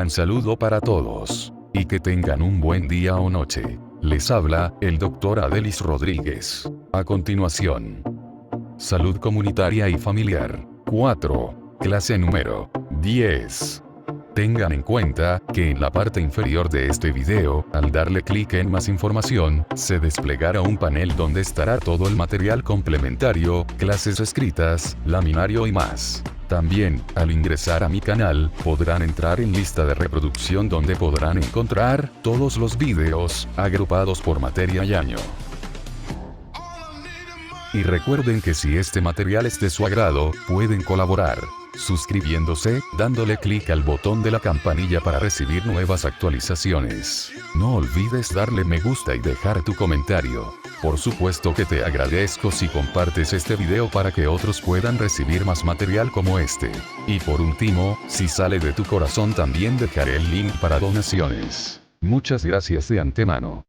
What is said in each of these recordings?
gran saludo para todos. Y que tengan un buen día o noche. Les habla, el Dr. Adelis Rodríguez. A continuación. Salud comunitaria y familiar. 4. Clase número 10. Tengan en cuenta, que en la parte inferior de este video, al darle clic en más información, se desplegará un panel donde estará todo el material complementario, clases escritas, laminario y más. También, al ingresar a mi canal, podrán entrar en lista de reproducción donde podrán encontrar todos los videos, agrupados por materia y año. Y recuerden que si este material es de su agrado, pueden colaborar suscribiéndose, dándole clic al botón de la campanilla para recibir nuevas actualizaciones. No olvides darle me gusta y dejar tu comentario. Por supuesto que te agradezco si compartes este video para que otros puedan recibir más material como este. Y por último, si sale de tu corazón también dejaré el link para donaciones. Muchas gracias de antemano.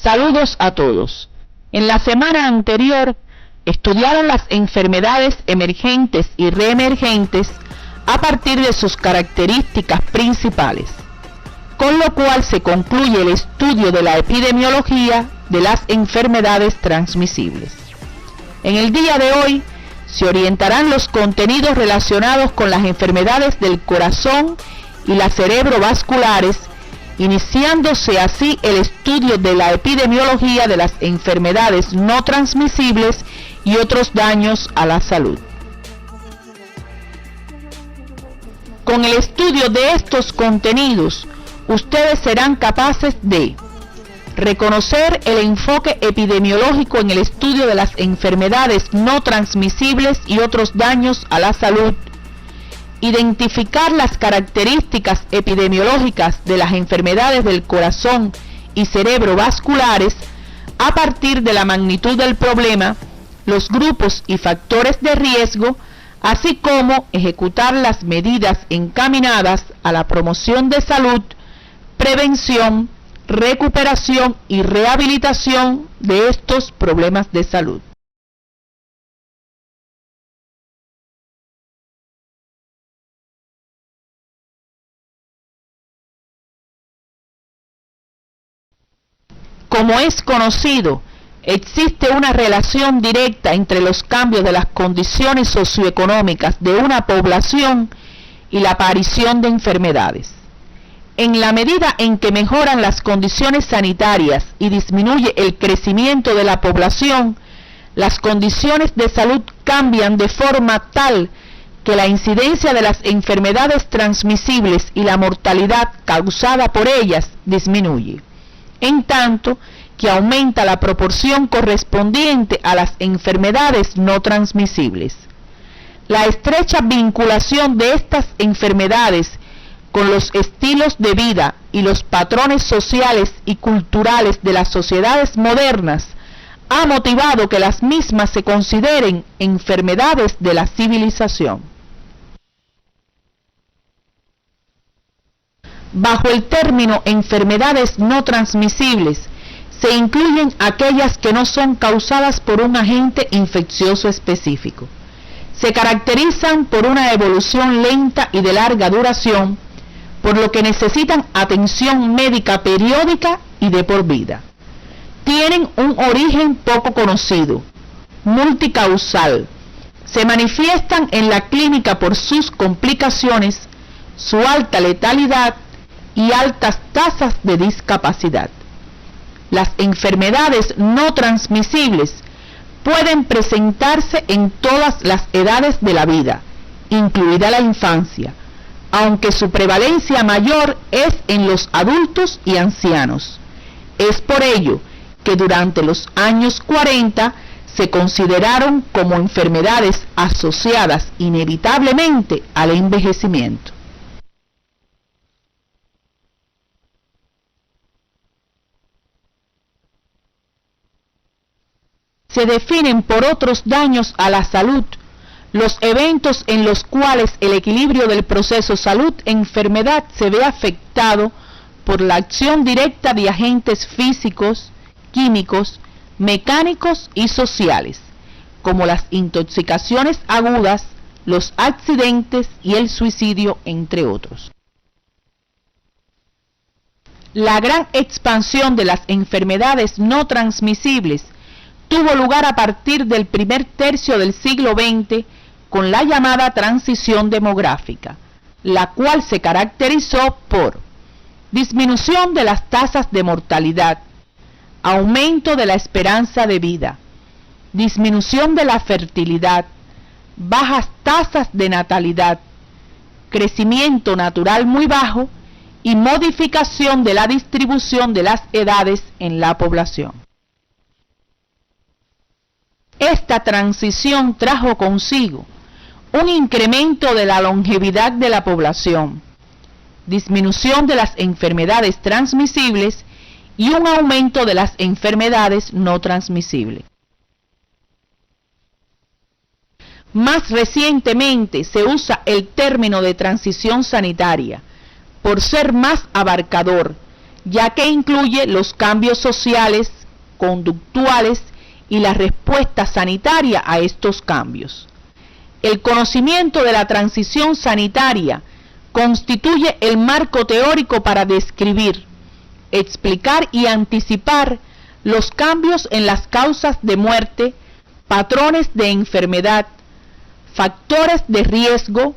Saludos a todos. En la semana anterior estudiaron las enfermedades emergentes y reemergentes a partir de sus características principales, con lo cual se concluye el estudio de la epidemiología de las enfermedades transmisibles. En el día de hoy se orientarán los contenidos relacionados con las enfermedades del corazón y las cerebrovasculares, iniciándose así el estudio de la epidemiología de las enfermedades no transmisibles y otros daños a la salud. Con el estudio de estos contenidos, ustedes serán capaces de reconocer el enfoque epidemiológico en el estudio de las enfermedades no transmisibles y otros daños a la salud, identificar las características epidemiológicas de las enfermedades del corazón y cerebrovasculares a partir de la magnitud del problema, los grupos y factores de riesgo, así como ejecutar las medidas encaminadas a la promoción de salud, prevención, recuperación y rehabilitación de estos problemas de salud. Como es conocido, existe una relación directa entre los cambios de las condiciones socioeconómicas de una población y la aparición de enfermedades. En la medida en que mejoran las condiciones sanitarias y disminuye el crecimiento de la población, las condiciones de salud cambian de forma tal que la incidencia de las enfermedades transmisibles y la mortalidad causada por ellas disminuye, en tanto que aumenta la proporción correspondiente a las enfermedades no transmisibles. La estrecha vinculación de estas enfermedades con los estilos de vida y los patrones sociales y culturales de las sociedades modernas ha motivado que las mismas se consideren enfermedades de la civilización. Bajo el término enfermedades no transmisibles se incluyen aquellas que no son causadas por un agente infeccioso específico. Se caracterizan por una evolución lenta y de larga duración, por lo que necesitan atención médica periódica y de por vida. Tienen un origen poco conocido, multicausal. Se manifiestan en la clínica por sus complicaciones, su alta letalidad y altas tasas de discapacidad. Las enfermedades no transmisibles pueden presentarse en todas las edades de la vida, incluida la infancia, aunque su prevalencia mayor es en los adultos y ancianos. Es por ello que durante los años 40 se consideraron como enfermedades asociadas inevitablemente al envejecimiento. Se definen por otros daños a la salud los eventos en los cuales el equilibrio del proceso salud-enfermedad se ve afectado por la acción directa de agentes físicos, químicos, mecánicos y sociales, como las intoxicaciones agudas, los accidentes y el suicidio, entre otros. La gran expansión de las enfermedades no transmisibles tuvo lugar a partir del primer tercio del siglo XX con la llamada transición demográfica, la cual se caracterizó por disminución de las tasas de mortalidad, aumento de la esperanza de vida, disminución de la fertilidad, bajas tasas de natalidad, crecimiento natural muy bajo y modificación de la distribución de las edades en la población. Esta transición trajo consigo un incremento de la longevidad de la población, disminución de las enfermedades transmisibles y un aumento de las enfermedades no transmisibles. Más recientemente se usa el término de transición sanitaria por ser más abarcador, ya que incluye los cambios sociales, conductuales y la respuesta sanitaria a estos cambios. El conocimiento de la transición sanitaria constituye el marco teórico para describir, explicar y anticipar los cambios en las causas de muerte, patrones de enfermedad, factores de riesgo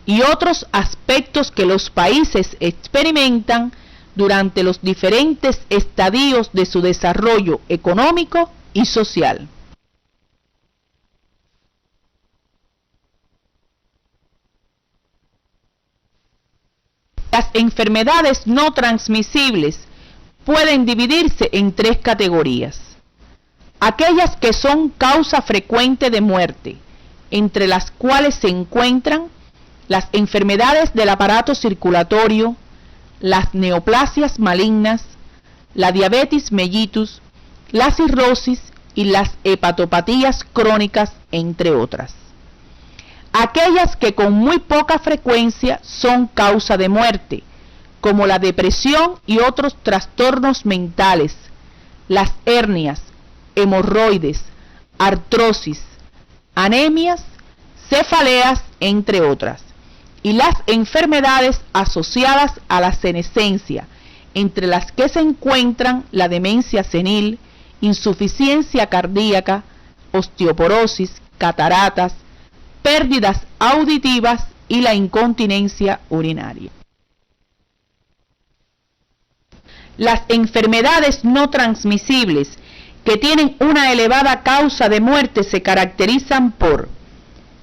y otros aspectos que los países experimentan durante los diferentes estadios de su desarrollo económico y social. Las enfermedades no transmisibles pueden dividirse en tres categorías. Aquellas que son causa frecuente de muerte, entre las cuales se encuentran las enfermedades del aparato circulatorio, las neoplasias malignas, la diabetes mellitus, la cirrosis y las hepatopatías crónicas, entre otras. Aquellas que con muy poca frecuencia son causa de muerte, como la depresión y otros trastornos mentales, las hernias, hemorroides, artrosis, anemias, cefaleas, entre otras, y las enfermedades asociadas a la senescencia, entre las que se encuentran la demencia senil, insuficiencia cardíaca, osteoporosis, cataratas, pérdidas auditivas y la incontinencia urinaria. Las enfermedades no transmisibles que tienen una elevada causa de muerte se caracterizan por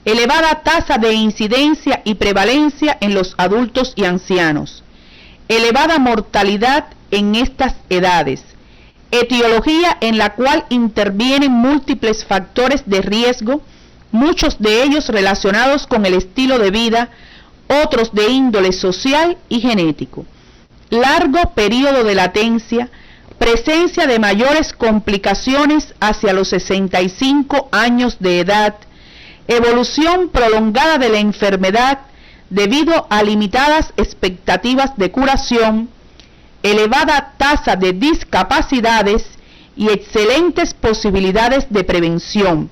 elevada tasa de incidencia y prevalencia en los adultos y ancianos, elevada mortalidad en estas edades, etiología en la cual intervienen múltiples factores de riesgo, muchos de ellos relacionados con el estilo de vida, otros de índole social y genético, largo periodo de latencia, presencia de mayores complicaciones hacia los 65 años de edad, evolución prolongada de la enfermedad debido a limitadas expectativas de curación, elevada tasa de discapacidades y excelentes posibilidades de prevención,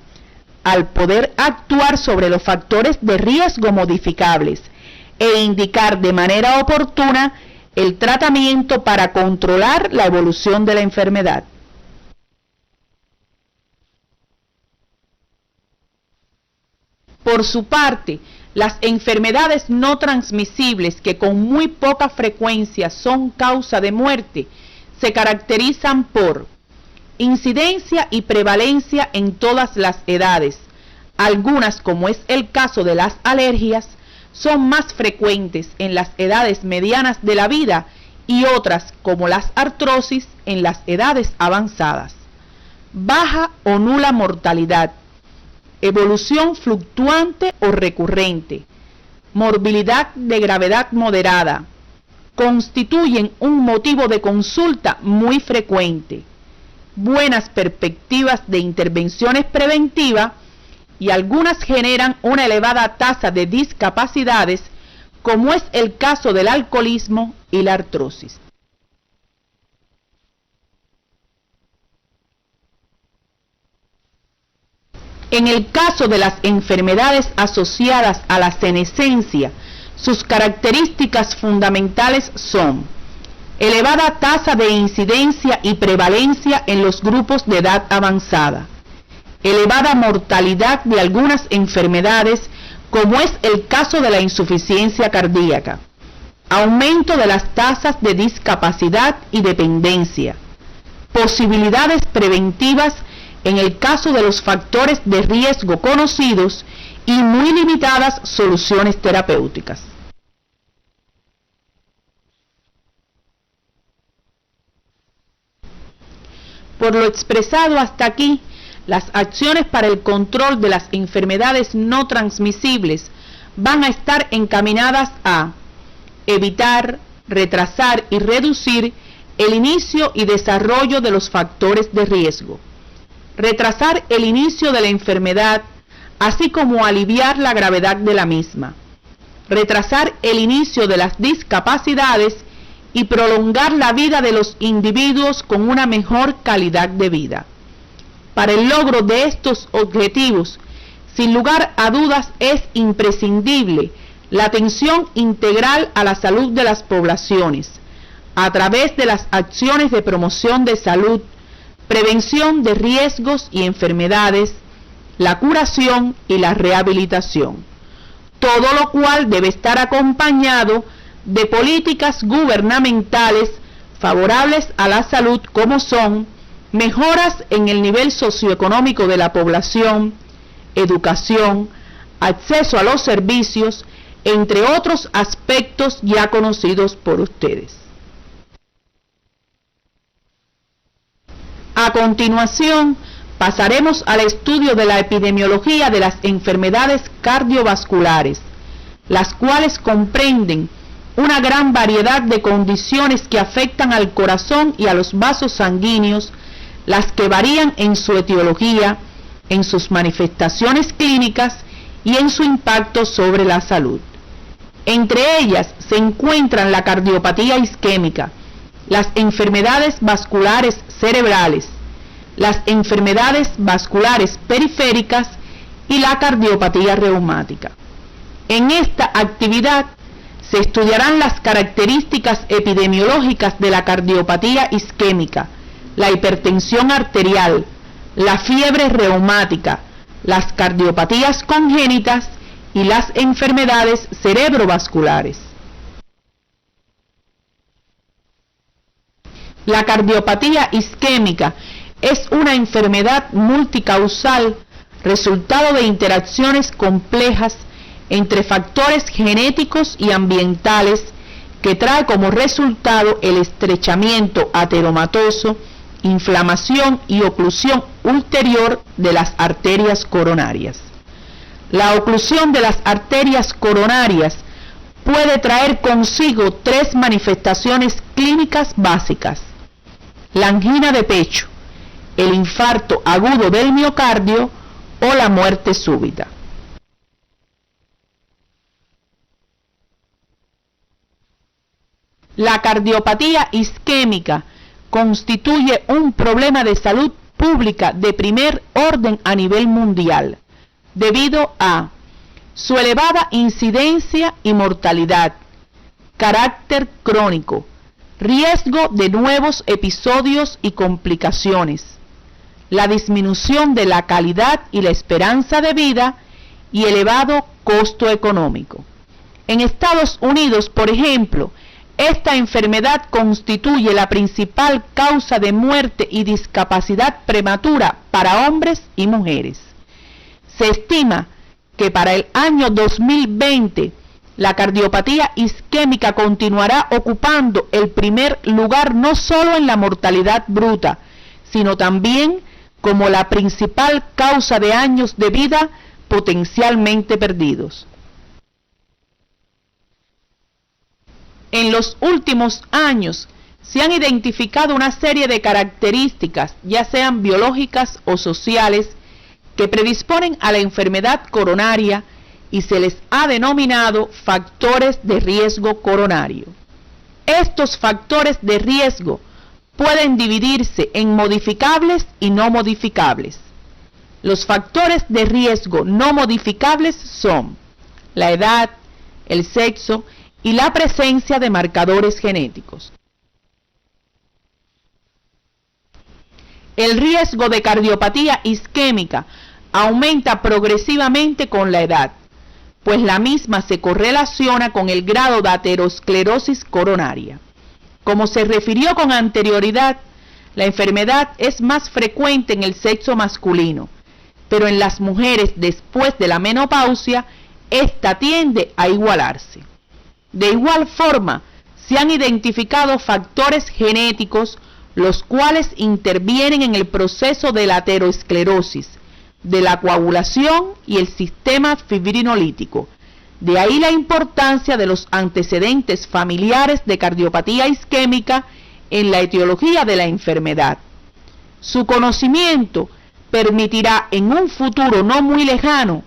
al poder actuar sobre los factores de riesgo modificables, e indicar de manera oportuna el tratamiento para controlar la evolución de la enfermedad. Por su parte, las enfermedades no transmisibles que con muy poca frecuencia son causa de muerte se caracterizan por incidencia y prevalencia en todas las edades. Algunas, como es el caso de las alergias, son más frecuentes en las edades medianas de la vida y otras, como las artrosis, en las edades avanzadas. Baja o nula mortalidad, evolución fluctuante o recurrente, morbilidad de gravedad moderada, constituyen un motivo de consulta muy frecuente, buenas perspectivas de intervenciones preventivas y algunas generan una elevada tasa de discapacidades, como es el caso del alcoholismo y la artrosis. En el caso de las enfermedades asociadas a la senescencia, sus características fundamentales son elevada tasa de incidencia y prevalencia en los grupos de edad avanzada, elevada mortalidad de algunas enfermedades, como es el caso de la insuficiencia cardíaca, aumento de las tasas de discapacidad y dependencia, posibilidades preventivas en el caso de los factores de riesgo conocidos y muy limitadas soluciones terapéuticas. Por lo expresado hasta aquí, las acciones para el control de las enfermedades no transmisibles van a estar encaminadas a evitar, retrasar y reducir el inicio y desarrollo de los factores de riesgo, retrasar el inicio de la enfermedad, así como aliviar la gravedad de la misma, retrasar el inicio de las discapacidades y prolongar la vida de los individuos con una mejor calidad de vida. Para el logro de estos objetivos, sin lugar a dudas, es imprescindible la atención integral a la salud de las poblaciones, a través de las acciones de promoción de salud, prevención de riesgos y enfermedades, la curación y la rehabilitación, todo lo cual debe estar acompañado de políticas gubernamentales favorables a la salud, como son mejoras en el nivel socioeconómico de la población, educación, acceso a los servicios, entre otros aspectos ya conocidos por ustedes. A continuación, pasaremos al estudio de la epidemiología de las enfermedades cardiovasculares, las cuales comprenden una gran variedad de condiciones que afectan al corazón y a los vasos sanguíneos, las que varían en su etiología, en sus manifestaciones clínicas y en su impacto sobre la salud. Entre ellas se encuentran la cardiopatía isquémica, las enfermedades vasculares cerebrales, las enfermedades vasculares periféricas y la cardiopatía reumática. En esta actividad se estudiarán las características epidemiológicas de la cardiopatía isquémica, la hipertensión arterial, la fiebre reumática, las cardiopatías congénitas y las enfermedades cerebrovasculares. La cardiopatía isquémica es una enfermedad multicausal, resultado de interacciones complejas entre factores genéticos y ambientales, que trae como resultado el estrechamiento ateromatoso, inflamación y oclusión ulterior de las arterias coronarias. La oclusión de las arterias coronarias puede traer consigo tres manifestaciones clínicas básicas: la angina de pecho, el infarto agudo del miocardio o la muerte súbita. La cardiopatía isquémica constituye un problema de salud pública de primer orden a nivel mundial, debido a su elevada incidencia y mortalidad, carácter crónico, riesgo de nuevos episodios y complicaciones, la disminución de la calidad y la esperanza de vida y elevado costo económico. En Estados Unidos, por ejemplo, esta enfermedad constituye la principal causa de muerte y discapacidad prematura para hombres y mujeres. Se estima que para el año 2020 la cardiopatía isquémica continuará ocupando el primer lugar no solo en la mortalidad bruta, sino también como la principal causa de años de vida potencialmente perdidos. En los últimos años se han identificado una serie de características, ya sean biológicas o sociales, que predisponen a la enfermedad coronaria y se les ha denominado factores de riesgo coronario. Estos factores de riesgo pueden dividirse en modificables y no modificables. Los factores de riesgo no modificables son la edad, el sexo y la presencia de marcadores genéticos. El riesgo de cardiopatía isquémica aumenta progresivamente con la edad, pues la misma se correlaciona con el grado de aterosclerosis coronaria. Como se refirió con anterioridad, la enfermedad es más frecuente en el sexo masculino, pero en las mujeres después de la menopausia, esta tiende a igualarse. De igual forma, se han identificado factores genéticos los cuales intervienen en el proceso de la aterosclerosis, de la coagulación y el sistema fibrinolítico. De ahí la importancia de los antecedentes familiares de cardiopatía isquémica en la etiología de la enfermedad. Su conocimiento permitirá en un futuro no muy lejano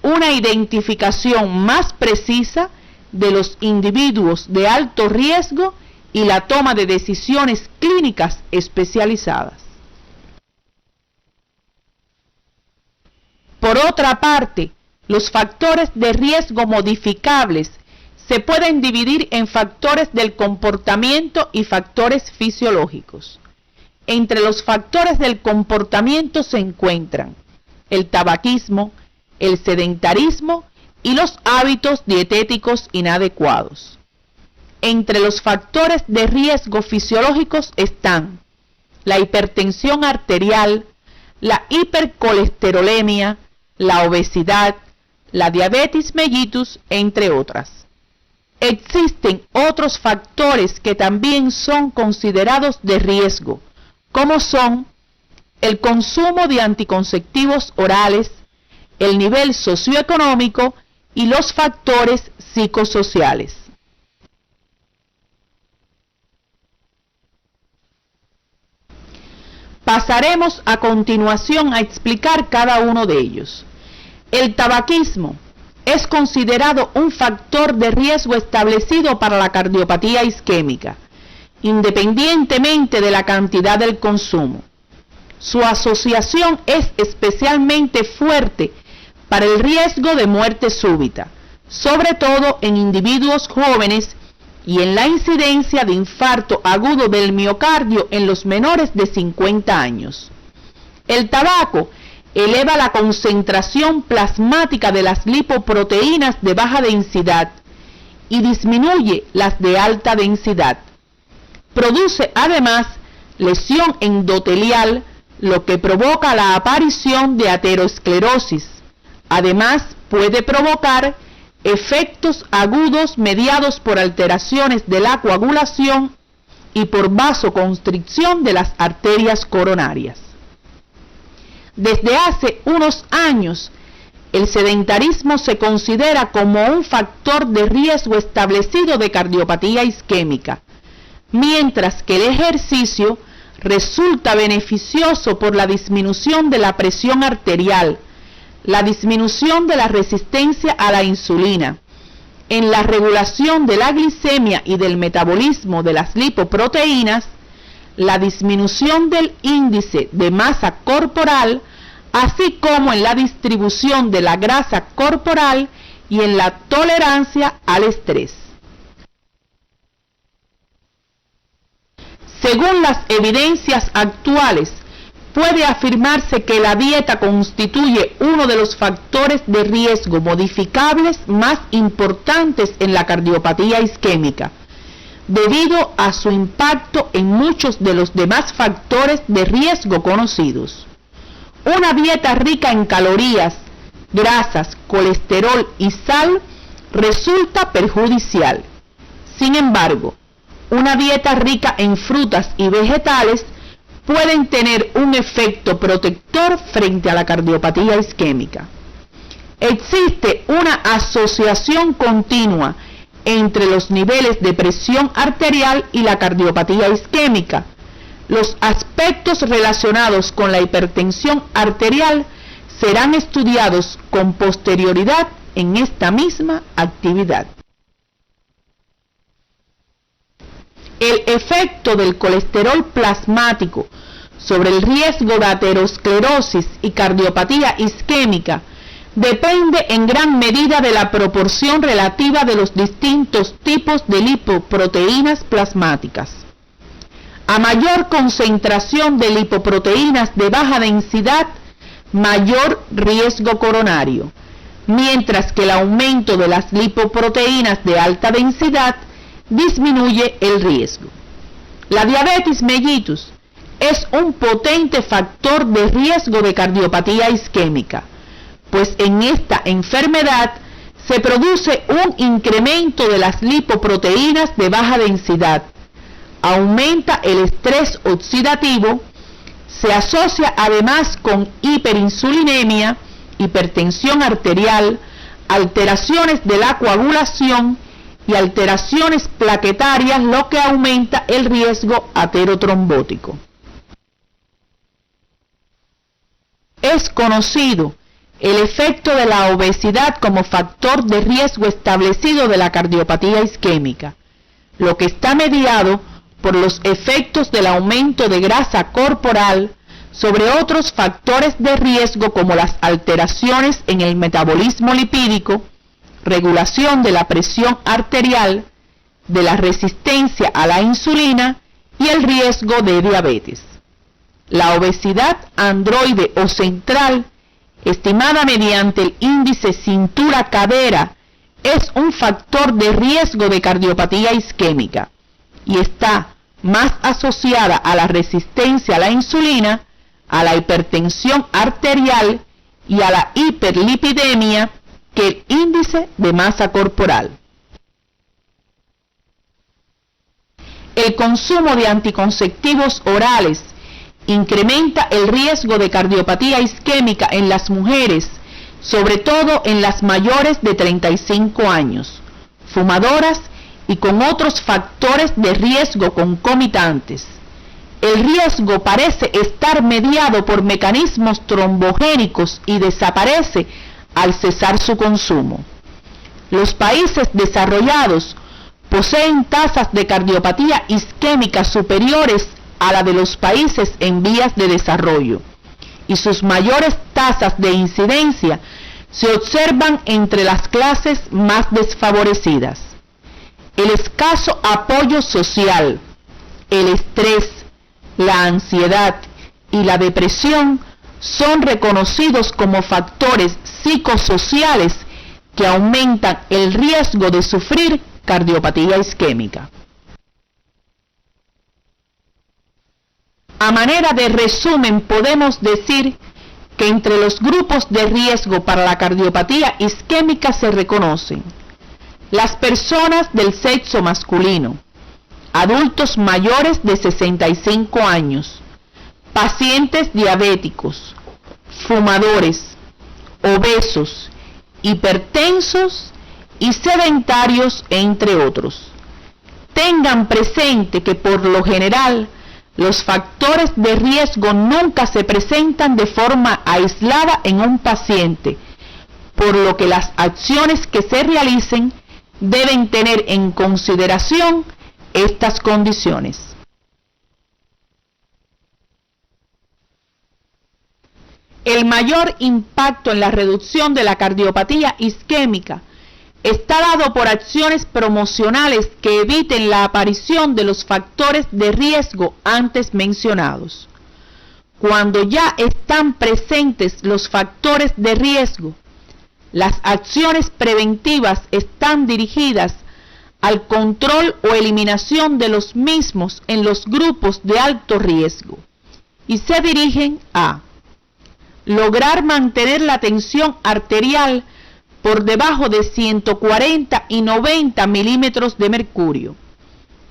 una identificación más precisa de los individuos de alto riesgo y la toma de decisiones clínicas especializadas. Por otra parte, los factores de riesgo modificables se pueden dividir en factores del comportamiento y factores fisiológicos. Entre los factores del comportamiento se encuentran el tabaquismo, el sedentarismo y los hábitos dietéticos inadecuados. Entre los factores de riesgo fisiológicos están la hipertensión arterial, la hipercolesterolemia, la obesidad, la diabetes mellitus, entre otras. Existen otros factores que también son considerados de riesgo, como son el consumo de anticonceptivos orales, el nivel socioeconómico y los factores psicosociales. Pasaremos a continuación a explicar cada uno de ellos. El tabaquismo es considerado un factor de riesgo establecido para la cardiopatía isquémica, independientemente de la cantidad del consumo. Su asociación es especialmente fuerte para el riesgo de muerte súbita, sobre todo en individuos jóvenes y en la incidencia de infarto agudo del miocardio en los menores de 50 años. El tabaco eleva la concentración plasmática de las lipoproteínas de baja densidad y disminuye las de alta densidad. Produce además lesión endotelial, lo que provoca la aparición de aterosclerosis. Además, puede provocar efectos agudos mediados por alteraciones de la coagulación y por vasoconstricción de las arterias coronarias. Desde hace unos años, el sedentarismo se considera como un factor de riesgo establecido de cardiopatía isquémica, mientras que el ejercicio resulta beneficioso por la disminución de la presión arterial, la disminución de la resistencia a la insulina, en la regulación de la glicemia y del metabolismo de las lipoproteínas, la disminución del índice de masa corporal, así como en la distribución de la grasa corporal y en la tolerancia al estrés. Según las evidencias actuales, puede afirmarse que la dieta constituye uno de los factores de riesgo modificables más importantes en la cardiopatía isquémica, debido a su impacto en muchos de los demás factores de riesgo conocidos. Una dieta rica en calorías, grasas, colesterol y sal resulta perjudicial. Sin embargo, una dieta rica en frutas y vegetales pueden tener un efecto protector frente a la cardiopatía isquémica. Existe una asociación continua entre los niveles de presión arterial y la cardiopatía isquémica. Los aspectos relacionados con la hipertensión arterial serán estudiados con posterioridad en esta misma actividad. El efecto del colesterol plasmático sobre el riesgo de aterosclerosis y cardiopatía isquémica depende en gran medida de la proporción relativa de los distintos tipos de lipoproteínas plasmáticas. A mayor concentración de lipoproteínas de baja densidad, mayor riesgo coronario, mientras que el aumento de las lipoproteínas de alta densidad disminuye el riesgo. La diabetes mellitus es un potente factor de riesgo de cardiopatía isquémica, pues en esta enfermedad se produce un incremento de las lipoproteínas de baja densidad, aumenta el estrés oxidativo, se asocia además con hiperinsulinemia, hipertensión arterial, alteraciones de la coagulación y alteraciones plaquetarias, lo que aumenta el riesgo aterotrombótico. Es conocido el efecto de la obesidad como factor de riesgo establecido de la cardiopatía isquémica, lo que está mediado por los efectos del aumento de grasa corporal sobre otros factores de riesgo como las alteraciones en el metabolismo lipídico, regulación de la presión arterial, de la resistencia a la insulina y el riesgo de diabetes. La obesidad androide o central, estimada mediante el índice cintura-cadera, es un factor de riesgo de cardiopatía isquémica y está más asociada a la resistencia a la insulina, a la hipertensión arterial y a la hiperlipidemia que el índice de masa corporal. El consumo de anticonceptivos orales incrementa el riesgo de cardiopatía isquémica en las mujeres, sobre todo en las mayores de 35 años, fumadoras y con otros factores de riesgo concomitantes. El riesgo parece estar mediado por mecanismos trombogénicos y desaparece al cesar su consumo. Los países desarrollados poseen tasas de cardiopatía isquémica superiores a la de los países en vías de desarrollo, y sus mayores tasas de incidencia se observan entre las clases más desfavorecidas. El escaso apoyo social, el estrés, la ansiedad y la depresión son reconocidos como factores psicosociales que aumentan el riesgo de sufrir cardiopatía isquémica. A manera de resumen, podemos decir que entre los grupos de riesgo para la cardiopatía isquémica se reconocen las personas del sexo masculino, adultos mayores de 65 años, pacientes diabéticos, fumadores, obesos, hipertensos y sedentarios, entre otros. Tengan presente que por lo general los factores de riesgo nunca se presentan de forma aislada en un paciente, por lo que las acciones que se realicen deben tener en consideración estas condiciones. El mayor impacto en la reducción de la cardiopatía isquémica está dado por acciones promocionales que eviten la aparición de los factores de riesgo antes mencionados. Cuando ya están presentes los factores de riesgo, las acciones preventivas están dirigidas al control o eliminación de los mismos en los grupos de alto riesgo y se dirigen a lograr mantener la tensión arterial por debajo de 140 y 90 milímetros de mercurio,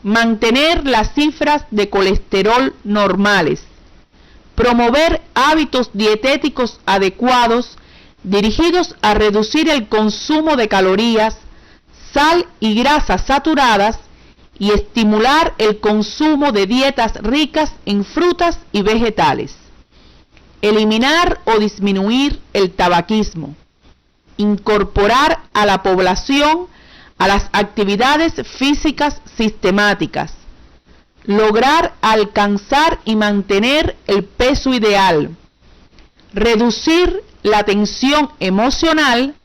mantener las cifras de colesterol normales, promover hábitos dietéticos adecuados dirigidos a reducir el consumo de calorías, sal y grasas saturadas y estimular el consumo de dietas ricas en frutas y vegetales. Eliminar o disminuir el tabaquismo. Incorporar a la población a las actividades físicas sistemáticas. Lograr alcanzar y mantener el peso ideal. Reducir la tensión emocional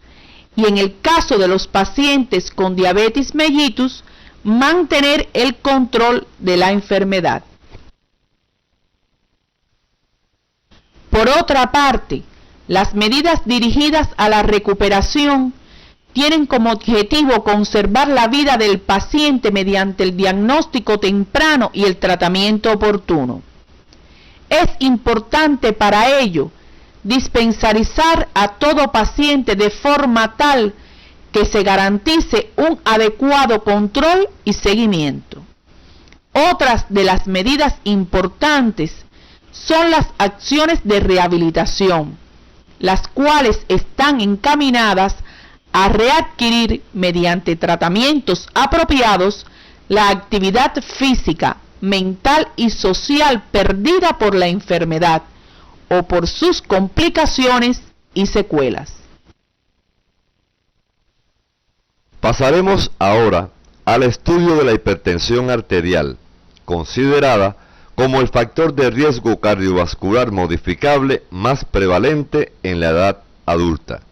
y en el caso de los pacientes con diabetes mellitus, mantener el control de la enfermedad. Por otra parte, las medidas dirigidas a la recuperación tienen como objetivo conservar la vida del paciente mediante el diagnóstico temprano y el tratamiento oportuno. Es importante para ello dispensarizar a todo paciente de forma tal que se garantice un adecuado control y seguimiento. Otras de las medidas importantes son las acciones de rehabilitación, las cuales están encaminadas a readquirir mediante tratamientos apropiados la actividad física, mental y social perdida por la enfermedad o por sus complicaciones y secuelas. Pasaremos ahora al estudio de la hipertensión arterial, considerada como el factor de riesgo cardiovascular modificable más prevalente en la edad adulta,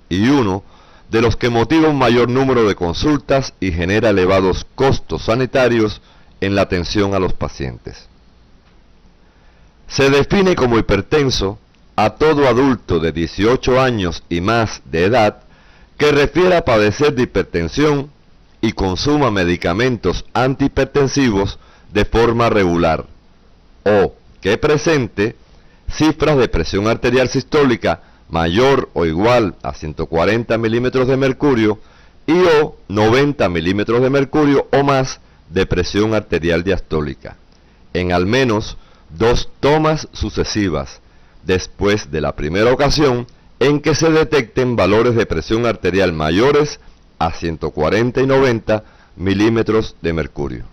y uno de los que motiva un mayor número de consultas y genera elevados costos sanitarios en la atención a los pacientes. Se define como hipertenso a todo adulto de 18 años y más de edad que refiere a padecer de hipertensión y consuma medicamentos antihipertensivos de forma regular, o que presente cifras de presión arterial sistólica mayor o igual a 140 milímetros de mercurio y o 90 milímetros de mercurio o más de presión arterial diastólica, en al menos 2 tomas sucesivas después de la primera ocasión en que se detecten valores de presión arterial mayores a 140 y 90 milímetros de mercurio.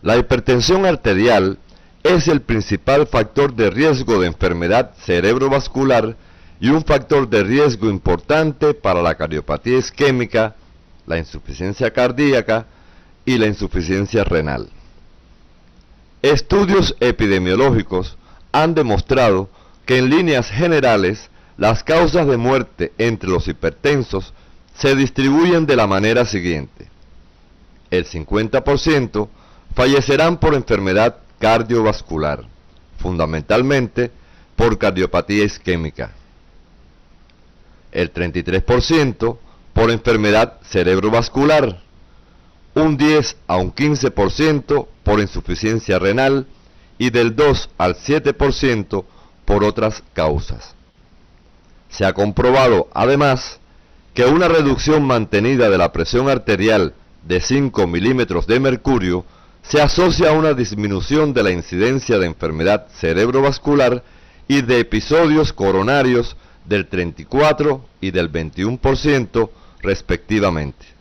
La hipertensión arterial es el principal factor de riesgo de enfermedad cerebrovascular y un factor de riesgo importante para la cardiopatía isquémica, la insuficiencia cardíaca y la insuficiencia renal. Estudios epidemiológicos han demostrado que en líneas generales las causas de muerte entre los hipertensos se distribuyen de la manera siguiente. El 50% fallecerán por enfermedad cardiovascular, fundamentalmente por cardiopatía isquémica. El 33% por enfermedad cerebrovascular, un 10 a un 15% por insuficiencia renal y del 2 al 7% por otras causas. Se ha comprobado, además, que una reducción mantenida de la presión arterial de 5 milímetros de mercurio se asocia a una disminución de la incidencia de enfermedad cerebrovascular y de episodios coronarios del 34 y del 21% respectivamente.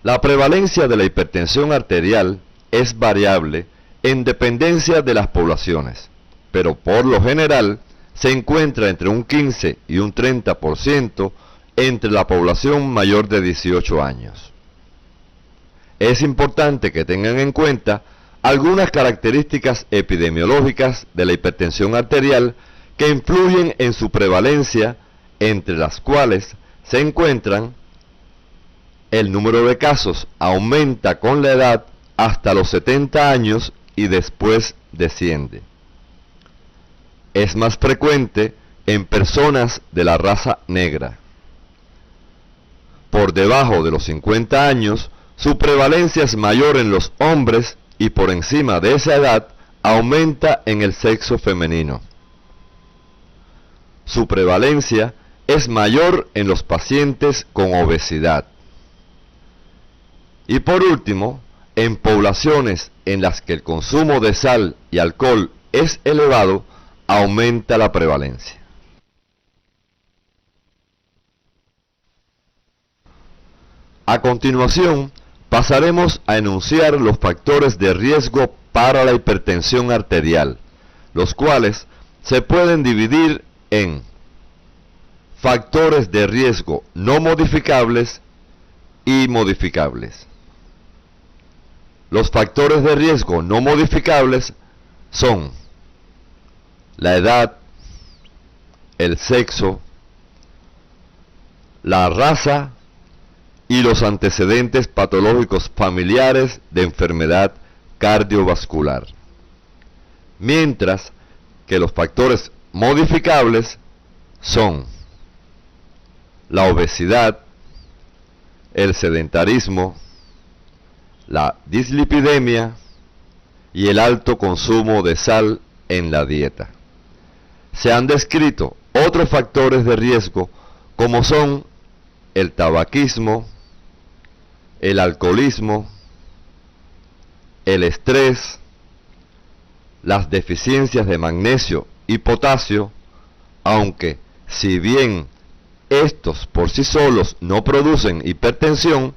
La prevalencia de la hipertensión arterial es variable en dependencia de las poblaciones, pero por lo general se encuentra entre un 15 y un 30% entre la población mayor de 18 años. Es importante que tengan en cuenta algunas características epidemiológicas de la hipertensión arterial que influyen en su prevalencia, entre las cuales se encuentran: el número de casos aumenta con la edad hasta los 70 años y después desciende. Es más frecuente en personas de la raza negra. Por debajo de los 50 años, su prevalencia es mayor en los hombres y por encima de esa edad aumenta en el sexo femenino. Su prevalencia es mayor en los pacientes con obesidad. Y por último, en poblaciones en las que el consumo de sal y alcohol es elevado, aumenta la prevalencia. A continuación, pasaremos a enunciar los factores de riesgo para la hipertensión arterial, los cuales se pueden dividir en factores de riesgo no modificables y modificables. Los factores de riesgo no modificables son la edad, el sexo, la raza y los antecedentes patológicos familiares de enfermedad cardiovascular. Mientras que los factores modificables son la obesidad, el sedentarismo, la dislipidemia y el alto consumo de sal en la dieta. Se han descrito otros factores de riesgo como son el tabaquismo, el alcoholismo, el estrés, las deficiencias de magnesio y potasio, aunque si bien estos por sí solos no producen hipertensión,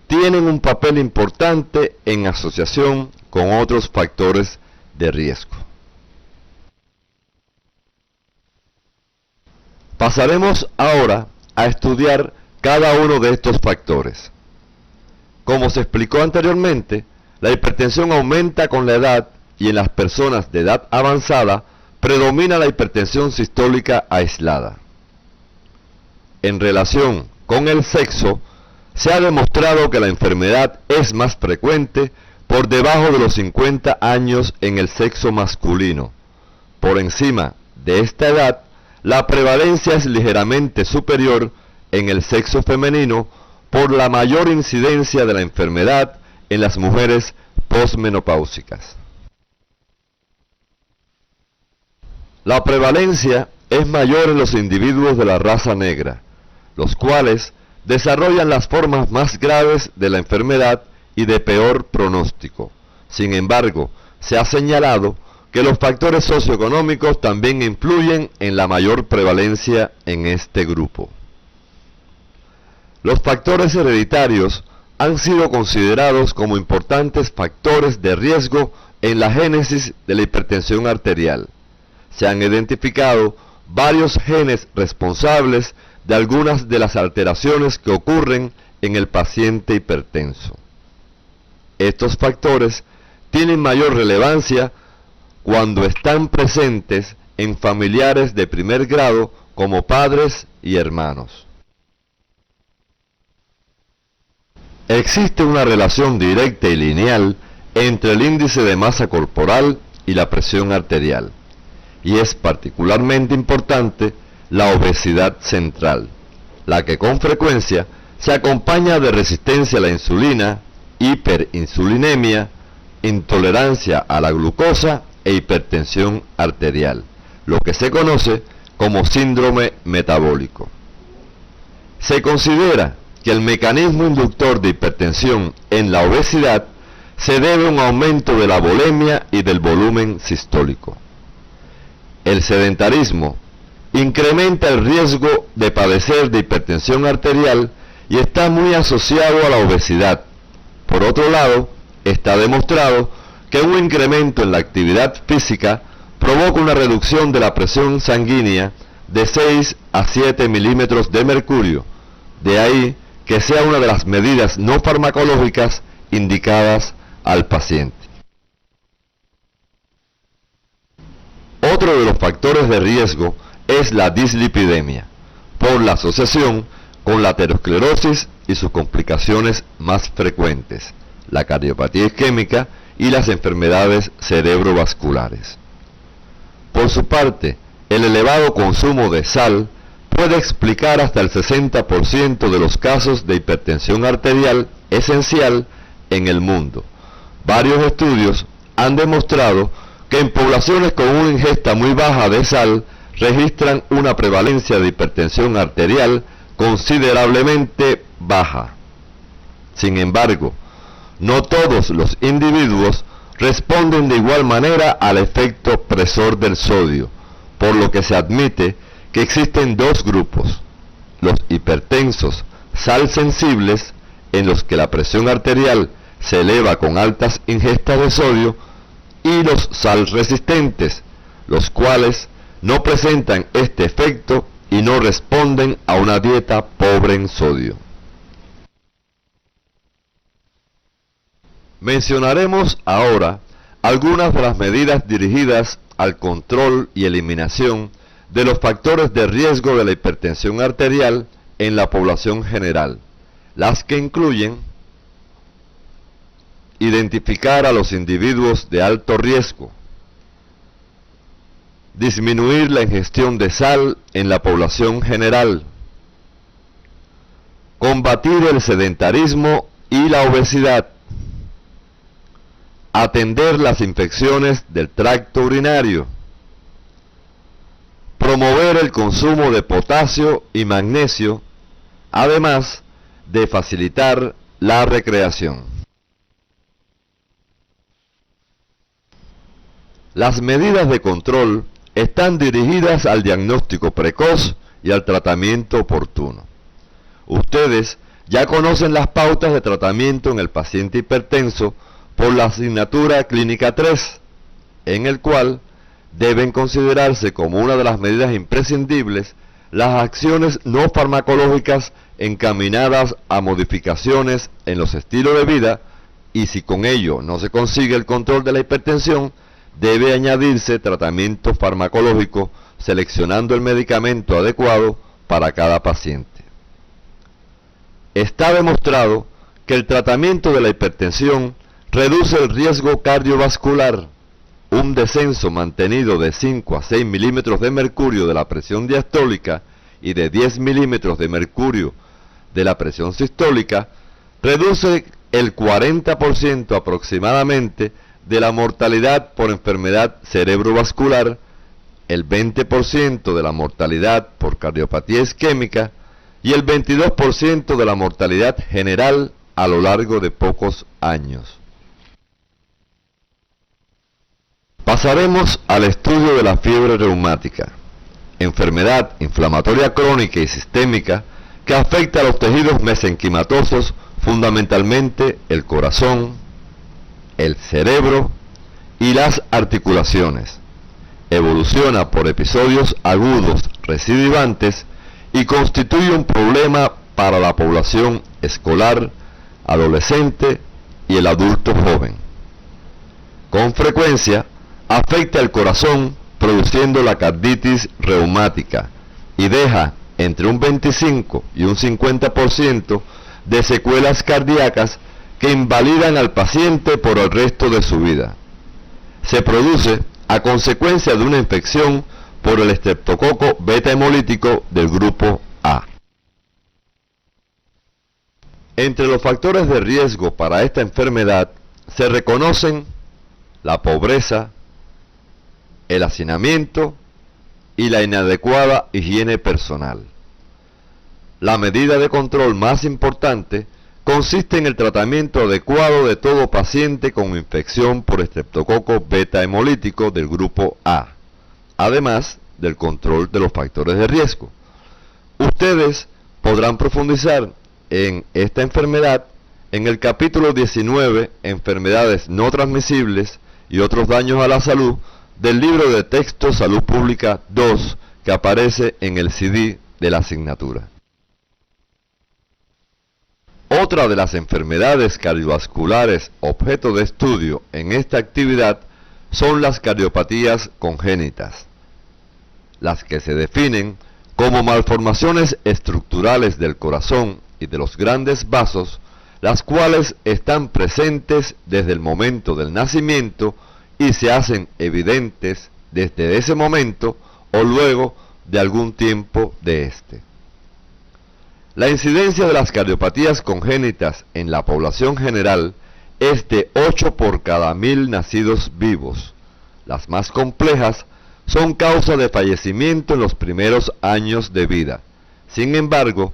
tienen un papel importante en asociación con otros factores de riesgo. Pasaremos ahora a estudiar cada uno de estos factores. Como se explicó anteriormente, la hipertensión aumenta con la edad y en las personas de edad avanzada predomina la hipertensión sistólica aislada. En relación con el sexo, se ha demostrado que la enfermedad es más frecuente por debajo de los 50 años en el sexo masculino. Por encima de esta edad, la prevalencia es ligeramente superior en el sexo femenino por la mayor incidencia de la enfermedad en las mujeres posmenopáusicas. La prevalencia es mayor en los individuos de la raza negra, los cuales desarrollan las formas más graves de la enfermedad y de peor pronóstico. Sin embargo, se ha señalado que los factores socioeconómicos también influyen en la mayor prevalencia en este grupo. Los factores hereditarios han sido considerados como importantes factores de riesgo en la génesis de la hipertensión arterial. Se han identificado varios genes responsables de algunas de las alteraciones que ocurren en el paciente hipertenso. Estos factores tienen mayor relevancia cuando están presentes en familiares de primer grado como padres y hermanos. Existe una relación directa y lineal entre el índice de masa corporal y la presión arterial, y es particularmente importante la obesidad central, la que con frecuencia se acompaña de resistencia a la insulina, hiperinsulinemia, intolerancia a la glucosa e hipertensión arterial, lo que se conoce como síndrome metabólico. Se considera que el mecanismo inductor de hipertensión en la obesidad se debe a un aumento de la volemia y del volumen sistólico. El sedentarismo incrementa el riesgo de padecer de hipertensión arterial y está muy asociado a la obesidad. Por otro lado, está demostrado que un incremento en la actividad física provoca una reducción de la presión sanguínea de 6 a 7 milímetros de mercurio, de ahí que sea una de las medidas no farmacológicas indicadas al paciente. Otro de los factores de riesgo es la dislipidemia, por la asociación con la aterosclerosis y sus complicaciones más frecuentes, la cardiopatía isquémica y las enfermedades cerebrovasculares. Por su parte, el elevado consumo de sal puede explicar hasta el 60% de los casos de hipertensión arterial esencial en el mundo. Varios estudios han demostrado que en poblaciones con una ingesta muy baja de sal registran una prevalencia de hipertensión arterial considerablemente baja. Sin embargo, no todos los individuos responden de igual manera al efecto presor del sodio, por lo que se admite que existen dos grupos: los hipertensos sal sensibles, en los que la presión arterial se eleva con altas ingestas de sodio, y los sal resistentes, los cuales no presentan este efecto y no responden a una dieta pobre en sodio. Mencionaremos ahora algunas de las medidas dirigidas al control y eliminación de los factores de riesgo de la hipertensión arterial en la población general, las que incluyen identificar a los individuos de alto riesgo, disminuir la ingestión de sal en la población general, combatir el sedentarismo y la obesidad, atender las infecciones del tracto urinario, promover el consumo de potasio y magnesio, además de facilitar la recreación. Las medidas de control están dirigidas al diagnóstico precoz y al tratamiento oportuno. Ustedes ya conocen las pautas de tratamiento en el paciente hipertenso por la asignatura clínica 3, en el cual deben considerarse como una de las medidas imprescindibles las acciones no farmacológicas encaminadas a modificaciones en los estilos de vida, y si con ello no se consigue el control de la hipertensión, debe añadirse tratamiento farmacológico seleccionando el medicamento adecuado para cada paciente. Está demostrado que el tratamiento de la hipertensión reduce el riesgo cardiovascular. Un descenso mantenido de 5 a 6 milímetros de mercurio de la presión diastólica y de 10 milímetros de mercurio de la presión sistólica reduce el 40% aproximadamente de la mortalidad por enfermedad cerebrovascular, el 20% de la mortalidad por cardiopatía isquémica y el 22% de la mortalidad general a lo largo de pocos años. Pasaremos al estudio de la fiebre reumática, enfermedad inflamatoria crónica y sistémica que afecta a los tejidos mesenquimatosos, fundamentalmente el corazón, el cerebro y las articulaciones. Evoluciona por episodios agudos recidivantes y constituye un problema para la población escolar, adolescente y el adulto joven. Con frecuencia afecta el corazón produciendo la carditis reumática y deja entre un 25 y un 50% de secuelas cardíacas que invalidan al paciente por el resto de su vida. Se produce a consecuencia de una infección por el estreptococo beta hemolítico del grupo A. Entre los factores de riesgo para esta enfermedad se reconocen la pobreza, el hacinamiento y la inadecuada higiene personal. La medida de control más importante consiste en el tratamiento adecuado de todo paciente con infección por estreptococo beta hemolítico del grupo A, además del control de los factores de riesgo. Ustedes podrán profundizar en esta enfermedad en el capítulo 19, Enfermedades no transmisibles y otros daños a la salud, del libro de texto Salud Pública 2, que aparece en el CD de la asignatura. Otra de las enfermedades cardiovasculares objeto de estudio en esta actividad son las cardiopatías congénitas, las que se definen como malformaciones estructurales del corazón y de los grandes vasos, las cuales están presentes desde el momento del nacimiento y se hacen evidentes desde ese momento o luego de algún tiempo de este. La incidencia de las cardiopatías congénitas en la población general es de 8 por cada 1000 nacidos vivos. Las más complejas son causa de fallecimiento en los primeros años de vida. Sin embargo,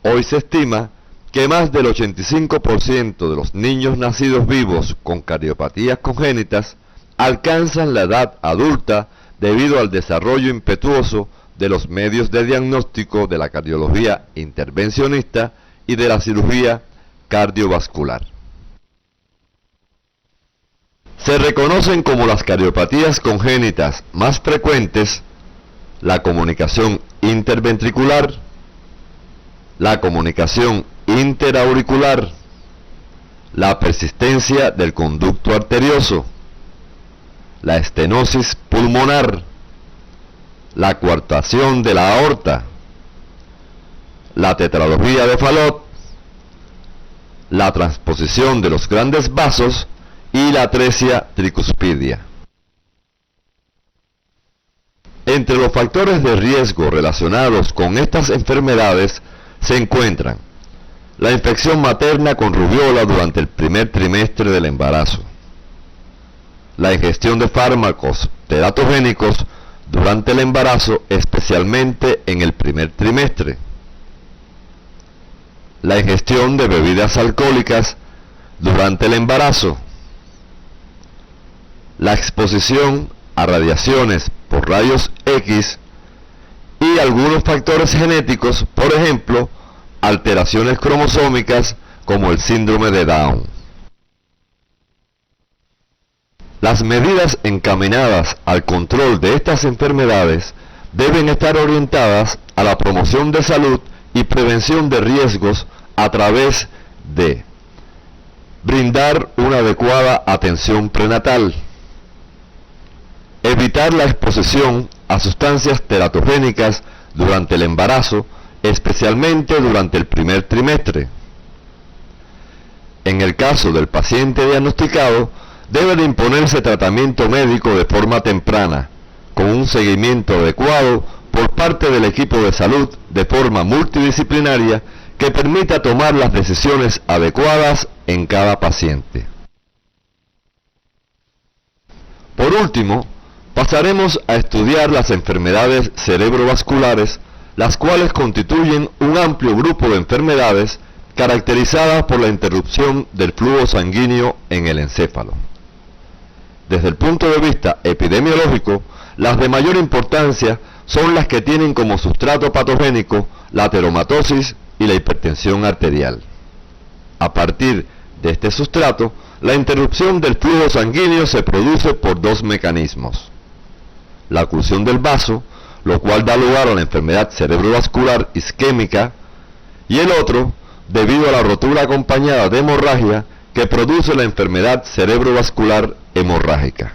hoy se estima que más del 85% de los niños nacidos vivos con cardiopatías congénitas alcanzan la edad adulta debido al desarrollo impetuoso de los medios de diagnóstico de la cardiología intervencionista y de la cirugía cardiovascular. Se reconocen como las cardiopatías congénitas más frecuentes la comunicación interventricular, la comunicación interauricular, la persistencia del conducto arterioso, la estenosis pulmonar, la coartación de la aorta, la tetralogía de Fallot, la transposición de los grandes vasos y la atresia tricuspidia. Entre los factores de riesgo relacionados con estas enfermedades se encuentran la infección materna con rubiola durante el primer trimestre del embarazo, la ingestión de fármacos teratogénicos durante el embarazo, especialmente en el primer trimestre, la ingestión de bebidas alcohólicas durante el embarazo, la exposición a radiaciones por rayos X y algunos factores genéticos, por ejemplo, alteraciones cromosómicas como el síndrome de Down. Las medidas encaminadas al control de estas enfermedades deben estar orientadas a la promoción de salud y prevención de riesgos a través de brindar una adecuada atención prenatal, evitar la exposición a sustancias teratogénicas durante el embarazo, especialmente durante el primer trimestre. En el caso del paciente diagnosticado, debe de imponerse tratamiento médico de forma temprana, con un seguimiento adecuado por parte del equipo de salud de forma multidisciplinaria que permita tomar las decisiones adecuadas en cada paciente. Por último, pasaremos a estudiar las enfermedades cerebrovasculares, las cuales constituyen un amplio grupo de enfermedades caracterizadas por la interrupción del flujo sanguíneo en el encéfalo. Desde el punto de vista epidemiológico, las de mayor importancia son las que tienen como sustrato patogénico la ateromatosis y la hipertensión arterial. A partir de este sustrato, la interrupción del flujo sanguíneo se produce por dos mecanismos: la oclusión del vaso, lo cual da lugar a la enfermedad cerebrovascular isquémica, y el otro, debido a la rotura acompañada de hemorragia, que produce la enfermedad cerebrovascular hemorrágica.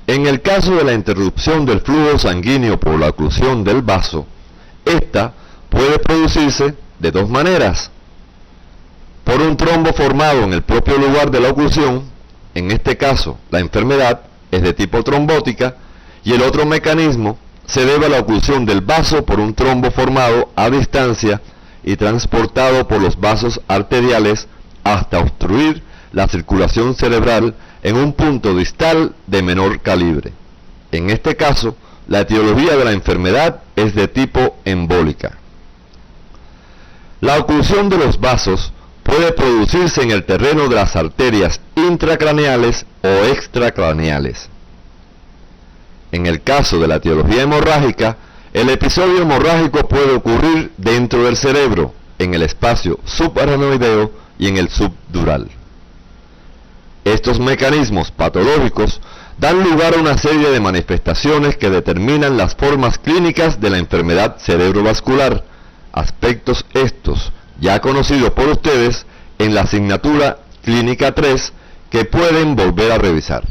En el caso de la interrupción del flujo sanguíneo por la oclusión del vaso, esta puede producirse de dos maneras: por un trombo formado en el propio lugar de la oclusión, en este caso la enfermedad es de tipo trombótica, y el otro mecanismo se debe a la oclusión del vaso por un trombo formado a distancia y transportado por los vasos arteriales hasta obstruir la circulación cerebral en un punto distal de menor calibre. En este caso, la etiología de la enfermedad es de tipo embólica. La oclusión de los vasos puede producirse en el terreno de las arterias intracraneales o extracraneales. En el caso de la etiología hemorrágica, el episodio hemorrágico puede ocurrir dentro del cerebro, en el espacio subaracnoideo y en el subdural. Estos mecanismos patológicos dan lugar a una serie de manifestaciones que determinan las formas clínicas de la enfermedad cerebrovascular, aspectos estos ya conocidos por ustedes en la asignatura Clínica 3, que pueden volver a revisar.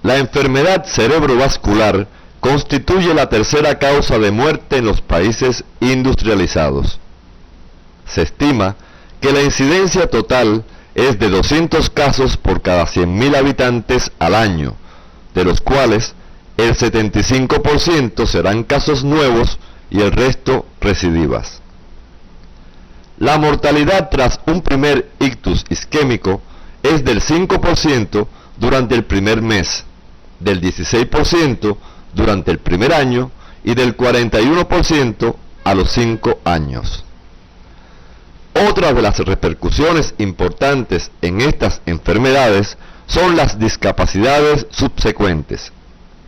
La enfermedad cerebrovascular constituye la tercera causa de muerte en los países industrializados. Se estima que la incidencia total es de 200 casos por cada 100.000 habitantes al año, de los cuales el 75% serán casos nuevos y el resto recidivas. La mortalidad tras un primer ictus isquémico es del 5% durante el primer mes, del 16% durante el primer año y del 41% a los 5 años. Otra de las repercusiones importantes en estas enfermedades son las discapacidades subsecuentes.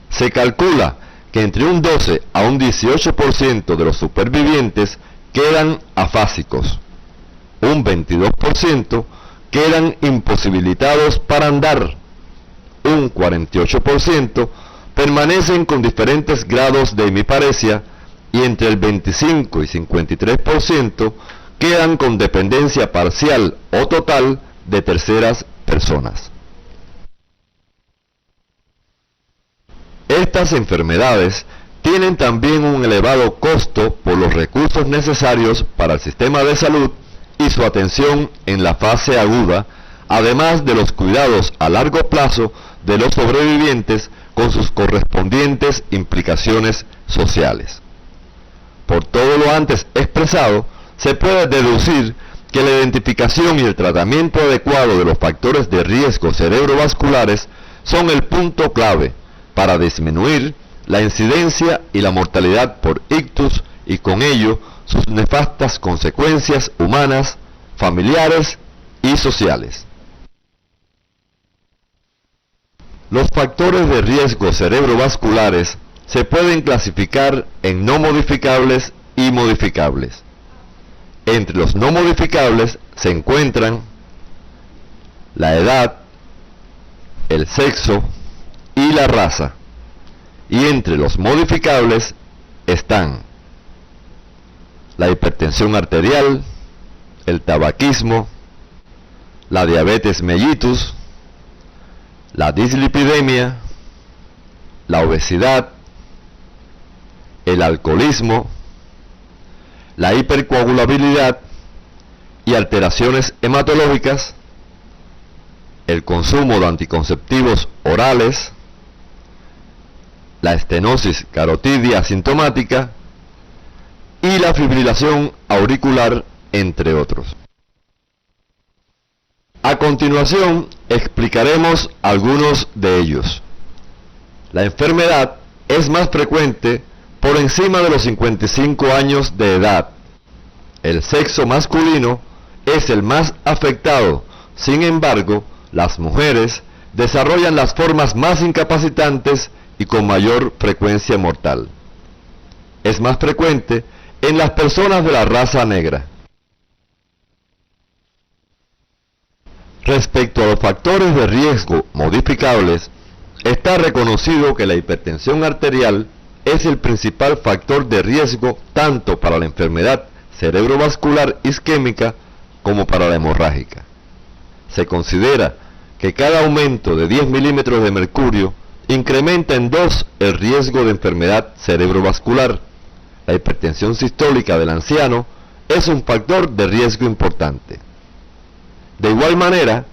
Se calcula que entre un 12 a un 18% de los supervivientes quedan afásicos, un 22% quedan imposibilitados para andar, un 48% permanecen con diferentes grados de hemiparesia y entre el 25 y 53% quedan con dependencia parcial o total de terceras personas. Estas enfermedades tienen también un elevado costo por los recursos necesarios para el sistema de salud y su atención en la fase aguda, además de los cuidados a largo plazo de los sobrevivientes con sus correspondientes implicaciones sociales. Por todo lo antes expresado, se puede deducir que la identificación y el tratamiento adecuado de los factores de riesgo cerebrovasculares son el punto clave para disminuir la incidencia y la mortalidad por ictus y con ello sus nefastas consecuencias humanas, familiares y sociales. Los factores de riesgo cerebrovasculares se pueden clasificar en no modificables y modificables. Entre los no modificables se encuentran la edad, el sexo y la raza, y entre los modificables están la hipertensión arterial, el tabaquismo, la diabetes mellitus, la dislipidemia, la obesidad, el alcoholismo, la hipercoagulabilidad y alteraciones hematológicas, el consumo de anticonceptivos orales, la estenosis carotidia asintomática y la fibrilación auricular, entre otros. A continuación, explicaremos algunos de ellos. La enfermedad es más frecuente por encima de los 55 años de edad. El sexo masculino es el más afectado. Sin embargo, las mujeres desarrollan las formas más incapacitantes y con mayor frecuencia mortal. Es más frecuente en las personas de la raza negra. Respecto a los factores de riesgo modificables, está reconocido que la hipertensión arterial es el principal factor de riesgo tanto para la enfermedad cerebrovascular isquémica como para la hemorrágica. Se considera que cada aumento de 10 milímetros de mercurio incrementa en 2 el riesgo de enfermedad cerebrovascular. La hipertensión sistólica del anciano es un factor de riesgo importante. De igual manera,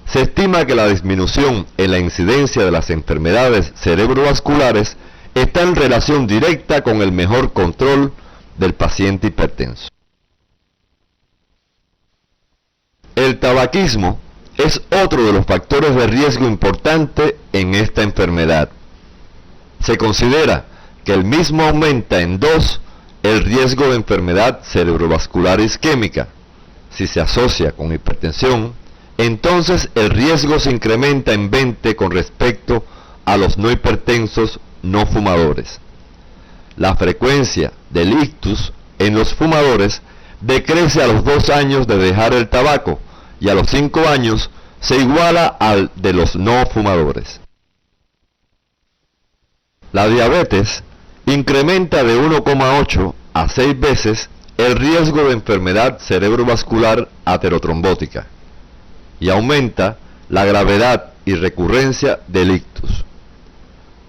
se estima que la disminución en la incidencia de las enfermedades cerebrovasculares está en relación directa con el mejor control del paciente hipertenso. El tabaquismo es otro de los factores de riesgo importante en esta enfermedad. Se considera que el mismo aumenta en 2 el riesgo de enfermedad cerebrovascular isquémica. Si se asocia con hipertensión, entonces el riesgo se incrementa en 20 con respecto a los no hipertensos no fumadores. La frecuencia del ictus en los fumadores decrece a los 2 años de dejar el tabaco y a los 5 años se iguala al de los no fumadores. La diabetes incrementa de 1,8 a 6 veces el riesgo de enfermedad cerebrovascular aterotrombótica y aumenta la gravedad y recurrencia del ictus.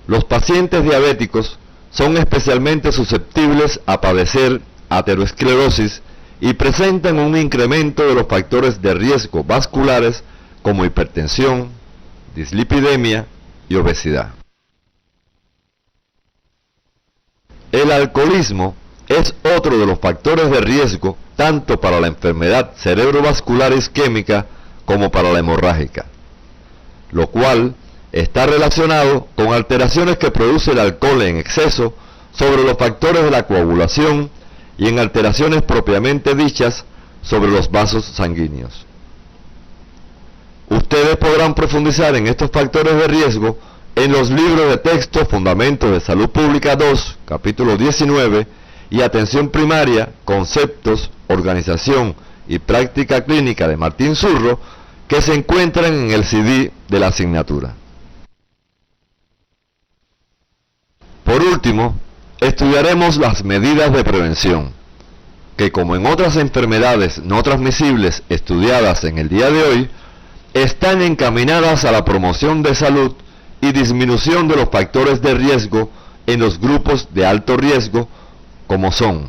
Los pacientes diabéticos son especialmente susceptibles a padecer aterosclerosis y presentan un incremento de los factores de riesgo vasculares como hipertensión, dislipidemia y obesidad. El alcoholismo es otro de los factores de riesgo tanto para la enfermedad cerebrovascular isquémica como para la hemorrágica, lo cual está relacionado con alteraciones que produce el alcohol en exceso sobre los factores de la coagulación y en alteraciones propiamente dichas sobre los vasos sanguíneos. Ustedes podrán profundizar en estos factores de riesgo en los libros de texto Fundamentos de Salud Pública 2, capítulo 19, y Atención Primaria, Conceptos, Organización y Práctica Clínica de Martín Zurro, que se encuentran en el CD de la asignatura. Por último, estudiaremos las medidas de prevención, que como en otras enfermedades no transmisibles estudiadas en el día de hoy, están encaminadas a la promoción de salud y disminución de los factores de riesgo en los grupos de alto riesgo, como son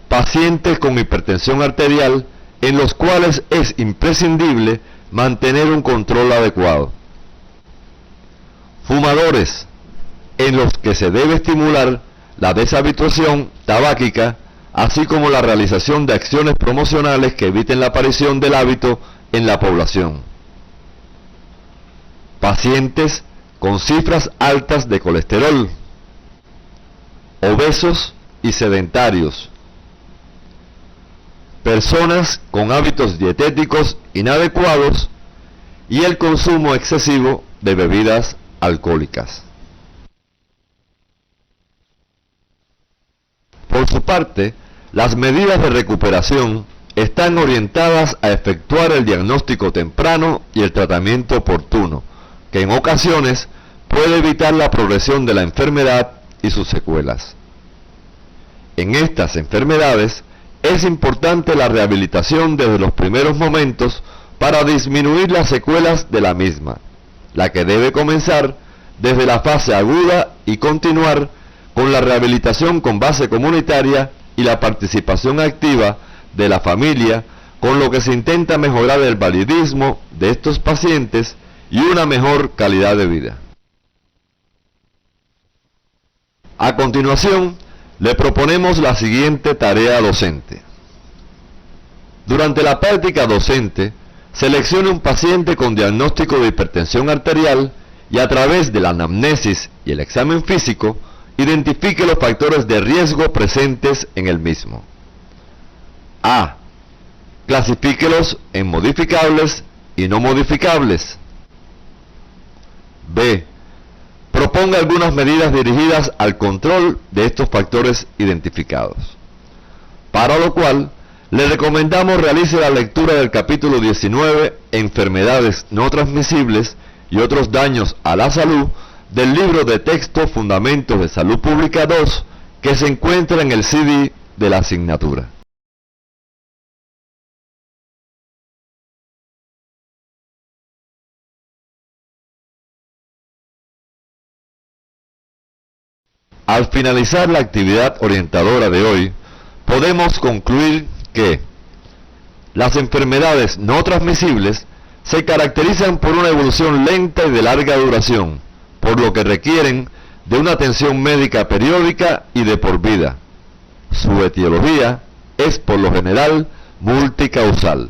pacientes con hipertensión arterial, en los cuales es imprescindible mantener un control adecuado; fumadores, en los que se debe estimular la deshabituación tabáquica, así como la realización de acciones promocionales que eviten la aparición del hábito en la población; pacientes con cifras altas de colesterol; obesos y sedentarios; personas con hábitos dietéticos inadecuados y el consumo excesivo de bebidas alcohólicas. Por su parte, las medidas de recuperación están orientadas a efectuar el diagnóstico temprano y el tratamiento oportuno, que en ocasiones puede evitar la progresión de la enfermedad y sus secuelas. En estas enfermedades es importante la rehabilitación desde los primeros momentos para disminuir las secuelas de la misma, la que debe comenzar desde la fase aguda y continuar con la rehabilitación con base comunitaria y la participación activa de la familia, con lo que se intenta mejorar el validismo de estos pacientes y una mejor calidad de vida. A continuación, le proponemos la siguiente tarea docente. Durante la práctica docente, seleccione un paciente con diagnóstico de hipertensión arterial y a través de la anamnesis y el examen físico, identifique los factores de riesgo presentes en el mismo. A. Clasifíquelos en modificables y no modificables. B. Proponga algunas medidas dirigidas al control de estos factores identificados. Para lo cual, le recomendamos realice la lectura del capítulo 19, Enfermedades no transmisibles y otros daños a la salud, del libro de texto Fundamentos de Salud Pública 2, que se encuentra en el CD de la asignatura. Al finalizar la actividad orientadora de hoy, podemos concluir que las enfermedades no transmisibles se caracterizan por una evolución lenta y de larga duración, por lo que requieren de una atención médica periódica y de por vida. Su etiología es por lo general multicausal.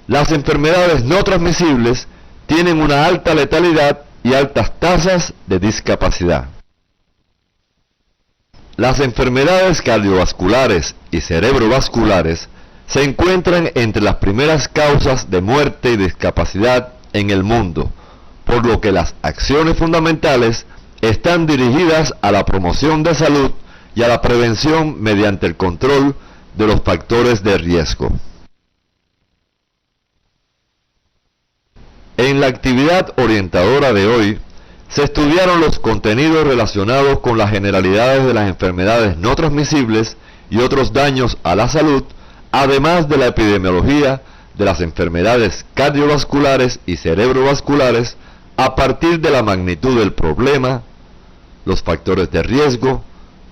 Las enfermedades no transmisibles tienen una alta letalidad y altas tasas de discapacidad. Las enfermedades cardiovasculares y cerebrovasculares se encuentran entre las primeras causas de muerte y discapacidad en el mundo, por lo que las acciones fundamentales están dirigidas a la promoción de salud y a la prevención mediante el control de los factores de riesgo. En la actividad orientadora de hoy, se estudiaron los contenidos relacionados con las generalidades de las enfermedades no transmisibles y otros daños a la salud, además de la epidemiología de las enfermedades cardiovasculares y cerebrovasculares a partir de la magnitud del problema, los factores de riesgo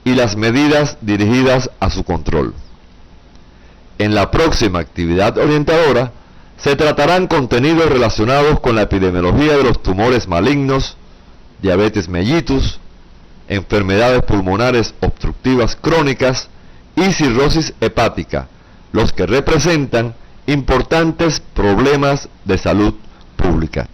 y las medidas dirigidas a su control. En la próxima actividad orientadora se tratarán contenidos relacionados con la epidemiología de los tumores malignos, diabetes mellitus, enfermedades pulmonares obstructivas crónicas y cirrosis hepática, los que representan importantes problemas de salud pública.